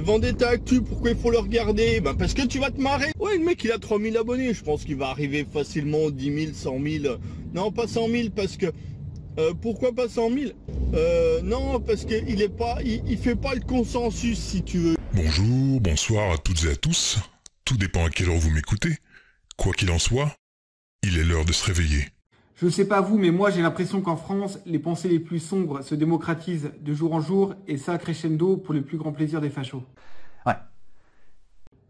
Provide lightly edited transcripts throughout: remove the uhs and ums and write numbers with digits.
Vendetta Actu, pourquoi il faut le regarder? Bah parce que tu vas te marrer. Ouais, le mec il a 3000 abonnés, je pense qu'il va arriver facilement aux 10 000, 100 000. Non, pas 100 000 parce que... pourquoi pas 100 000? Non, parce qu'il est pas, il fait pas le consensus si tu veux. Bonjour, bonsoir à toutes et à tous. Tout dépend à quelle heure vous m'écoutez. Quoi qu'il en soit, il est l'heure de se réveiller. Je ne sais pas vous, mais moi j'ai l'impression qu'en France, les pensées les plus sombres se démocratisent de jour en jour, et ça crescendo pour le plus grand plaisir des fachos. Ouais.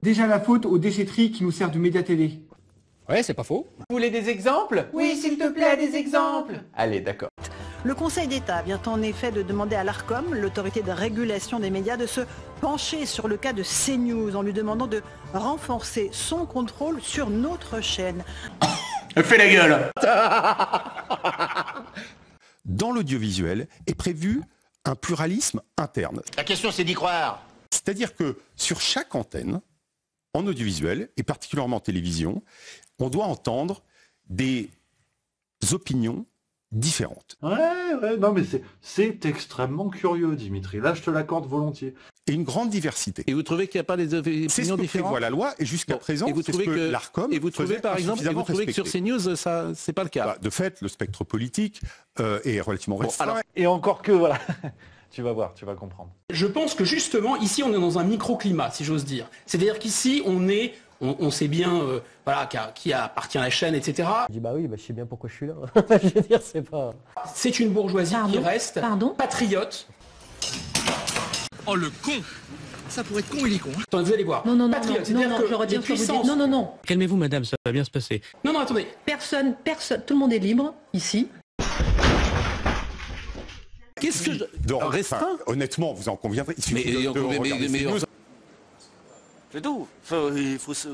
Déjà la faute aux déchetteries qui nous servent de média télé. Ouais, c'est pas faux. Vous voulez des exemples? Oui, s'il te plaît, des exemples. Allez, d'accord. Le Conseil d'État vient en effet de demander à l'Arcom, l'autorité de régulation des médias, de se pencher sur le cas de CNews en lui demandant de renforcer son contrôle sur notre chaîne. Fais la gueule. Dans l'audiovisuel est prévu un pluralisme interne. La question c'est d'y croire. C'est-à-dire que sur chaque antenne, en audiovisuel, et particulièrement en télévision, on doit entendre des opinions différentes. Ouais, non mais c'est extrêmement curieux, Dimitri. Là, je te l'accorde volontiers. Et une grande diversité. Et vous trouvez qu'il n'y a pas des opinions C'est ce que différentes? prévoit la loi, et jusqu'à présent, et vous c'est trouvez ce que que l'Arcom et vous trouvez faisait par exemple, et vous insuffisamment trouvez que sur respecter. CNews, ça, c'est pas le cas? De fait, le spectre politique est relativement restreint. Et encore que, voilà. Tu vas voir, tu vas comprendre. Je pense que justement, ici, on est dans un microclimat, si j'ose dire. C'est-à-dire qu'ici, on sait bien voilà, qui appartient à la chaîne, etc. Je dis bah oui, je sais bien pourquoi je suis là. Je veux dire, c'est pas... C'est une bourgeoisie qui reste patriote. Oh le con! Ça pourrait être con, il est con. Attendez, vous allez voir. Non, patriote, c'est-à-dire je retire ce que vous dites. Non. Calmez-vous madame, ça va bien se passer. Non, attendez. Personne, tout le monde est libre, ici. Qu'est-ce que je... Restreint, honnêtement, vous en conviendrez. Il suffit de regarder ces news. C'est tout. Il faut se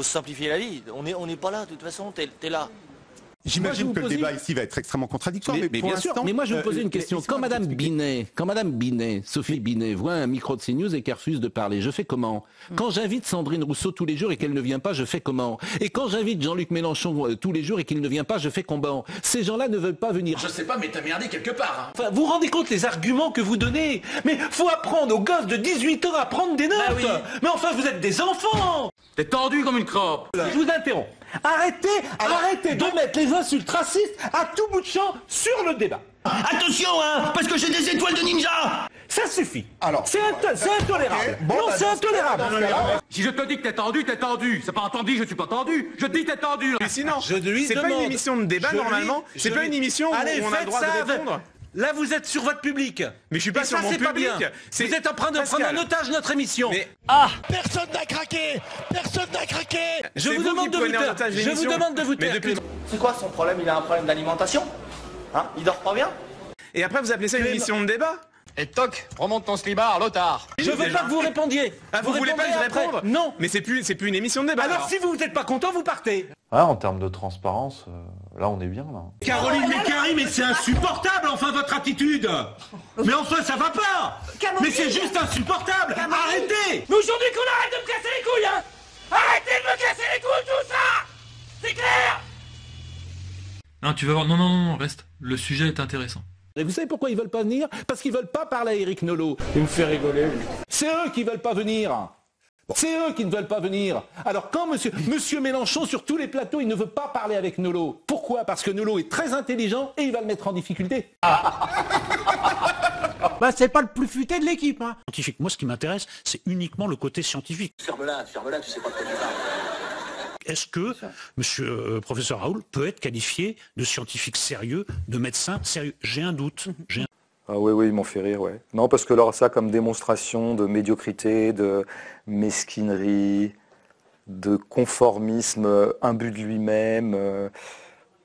simplifier la vie. On n'est pas là, de toute façon, t'es là. J'imagine que le débat ici va être extrêmement contradictoire, mais pour bien sûr. l'instant... Mais moi je vais vous poser une question. Quand Madame Binet, Sophie Binet, voit un micro de CNews et qu'elle refuse de parler, je fais comment? Quand j'invite Sandrine Rousseau tous les jours et qu'elle ne vient pas, je fais comment? Et quand j'invite Jean-Luc Mélenchon tous les jours et qu'il ne vient pas, je fais comment? Ces gens-là ne veulent pas venir. Je sais pas, mais t'as merdé quelque part. Enfin, vous vous rendez compte les arguments que vous donnez? Mais faut apprendre aux gosses de 18 ans à prendre des notes. Bah oui. Mais enfin, vous êtes des enfants. T'es tendu comme une crotte. Je vous interromps. Arrêtez de mettre les insultes racistes à tout bout de champ sur le débat. Attention, hein, parce que j'ai des étoiles de ninja. Ça suffit. Alors, c'est intolérable. C'est intolérable. Si je te dis que t'es tendu, t'es tendu. C'est pas entendu, je suis pas tendu. Je dis t'es tendu. Mais sinon, c'est pas une émission de débat normalement. C'est pas une émission où on a le droit de répondre. Là, vous êtes sur votre public. Mais je suis pas sur mon public. Vous êtes en train de prendre en otage notre émission. Mais... Personne n'a craqué. Personne n'a craqué. Je vous demande de vous taire. C'est quoi son problème? Il a un problème d'alimentation? Hein? Il dort pas bien? Et après, vous appelez ça une émission de débat? Et toc, remonte ton slibard, l'otard. Je veux pas que vous répondiez. Ah, vous voulez pas que je réponde? Non. Mais c'est plus une émission de débat. Alors si vous n'êtes pas content, vous partez. Ah, en termes de transparence, là on est bien là. Caroline Mécari, mais c'est insupportable enfin votre attitude. Mais enfin ça va pas. Mais c'est juste insupportable. Arrêtez. Mais aujourd'hui qu'on arrête de me casser les couilles, hein. Arrêtez de me casser les couilles tout ça. C'est clair. Non, tu vas voir. Non, reste. Le sujet est intéressant. Et vous savez pourquoi ils veulent pas venir? Parce qu'ils veulent pas parler à Éric Nolot. Il me fait rigoler. C'est eux qui veulent pas venir. C'est eux qui ne veulent pas venir. Alors quand monsieur Mélenchon, sur tous les plateaux, il ne veut pas parler avec Nolot. Pourquoi? Parce que Nolot est très intelligent et il va le mettre en difficulté. C'est pas le plus futé de l'équipe. Hein. Scientifique. Moi, ce qui m'intéresse, c'est uniquement le côté scientifique. Ferme-la, tu sais pas de quoi tu parles. Est-ce que monsieur professeur Raoul peut être qualifié de scientifique sérieux, de médecin sérieux? J'ai un doute. Ah oui, ils m'ont fait rire, ouais. Non, parce que alors ça, comme démonstration de médiocrité, de mesquinerie, de conformisme imbu de lui-même,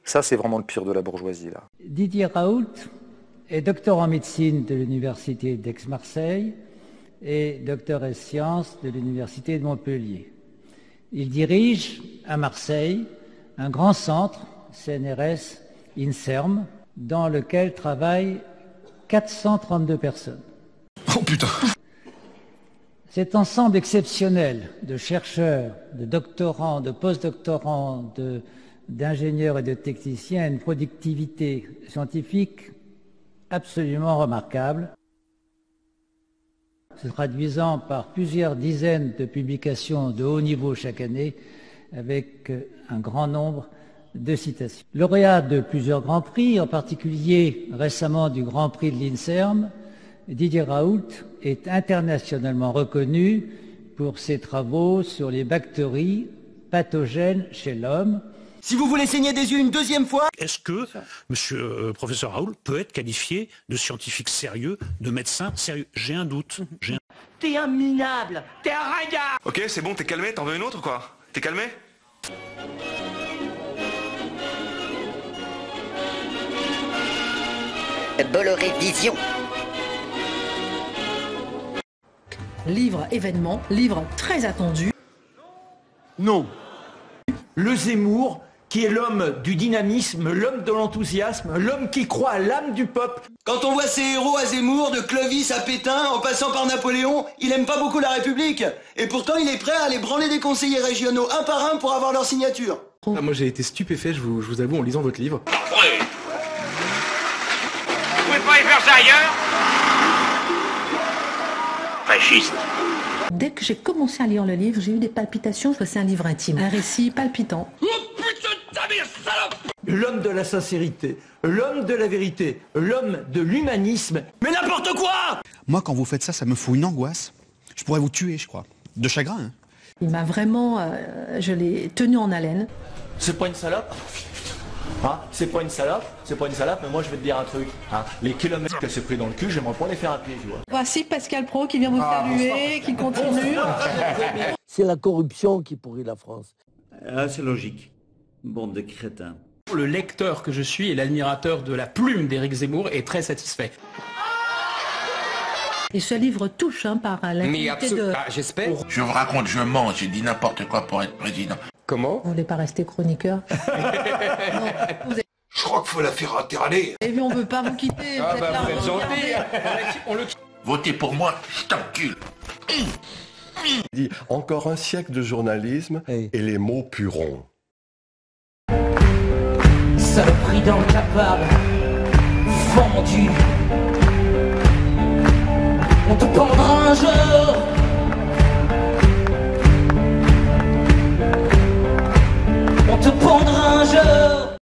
ça c'est vraiment le pire de la bourgeoisie, là. Didier Raoult est docteur en médecine de l'université d'Aix-Marseille et docteur en sciences de l'université de Montpellier. Il dirige à Marseille un grand centre, CNRS INSERM, dans lequel travaillent 432 personnes. Oh putain! Cet ensemble exceptionnel de chercheurs, de doctorants, de post-doctorants, d'ingénieurs et de techniciens a une productivité scientifique absolument remarquable. se traduisant par plusieurs dizaines de publications de haut niveau chaque année, avec un grand nombre de citations. Lauréat de plusieurs grands prix, en particulier récemment du Grand Prix de l'INSERM, Didier Raoult est internationalement reconnu pour ses travaux sur les bactéries pathogènes chez l'homme. Si vous voulez saigner des yeux une deuxième fois... Est-ce que monsieur professeur Raoult peut être qualifié de scientifique sérieux, de médecin sérieux? J'ai un doute. T'es un minable, t'es un ringard. Ok, c'est bon, t'es calmé, t'en veux une autre ou quoi? T'es calmé? Bolloré Vision. Livre événement, livre très attendu. Non. Le Zemmour, qui est l'homme du dynamisme, l'homme de l'enthousiasme, l'homme qui croit à l'âme du peuple. Quand on voit ces héros à Zemmour, de Clovis à Pétain, en passant par Napoléon, il aime pas beaucoup la République. Et pourtant, il est prêt à aller branler des conseillers régionaux un par un pour avoir leur signature. Ah, moi j'ai été stupéfait, je vous avoue, en lisant votre livre. Vous pouvez pas y faire ça ailleurs? Fasciste. Dès que j'ai commencé à lire le livre, j'ai eu des palpitations. C'est un livre intime, un récit palpitant. Oh putain de ta mère, salope! L'homme de la sincérité, l'homme de la vérité, l'homme de l'humanisme. Mais n'importe quoi! Moi, quand vous faites ça, ça me fout une angoisse. Je pourrais vous tuer, je crois. De chagrin, hein. Il m'a vraiment... je l'ai tenu en haleine. C'est pas une salope? Hein? C'est pas une salope, mais moi je vais te dire un truc. Hein? Les kilomètres qu'elle s'est pris dans le cul, j'aimerais pas les faire à pied, tu vois. Voici Pascal Praud qui vient vous saluer, qui continue. C'est la corruption qui pourrit la France. Ah, c'est logique. Bande de crétins. Le lecteur que je suis et l'admirateur de la plume d'Éric Zemmour est très satisfait. Et ce livre touche par l'intimité de... j'espère. Je vous raconte, je mens, j'ai dit n'importe quoi pour être président. Comment? Vous voulez pas rester chroniqueur? Non, Je crois qu'il faut la faire enterrer. Et puis on veut pas vous quitter. Ah bah vous êtes gentil. Votez pour moi, je t'encule. Dit encore un siècle de journalisme et les mots pueront. Saloperie d'incapable, vendu.